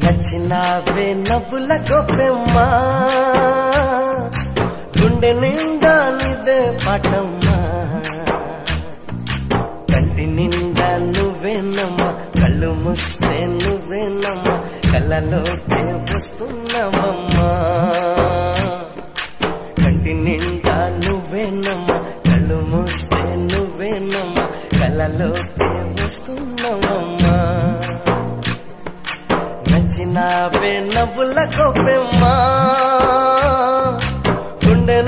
నచ్చినావే నవ్వుల గొప్పెమ్మా గుండె నిండా నీదే పాటమ్మా కంటి నిండా నువ్వేనమ్మా కళ్ళు మూస్తే నువ్వేనమ్మా కళ్ళలోకే వస్తున్నావమ్మా కంటి నిండా నువ్వేనమ్మా కళ్ళు మూస్తే నువ్వేనమ్మా కళ్ళలోకే వస్తున్నావమ్మా నచ్చినావే నవ్వుల గొప్పెమ్మా గుండె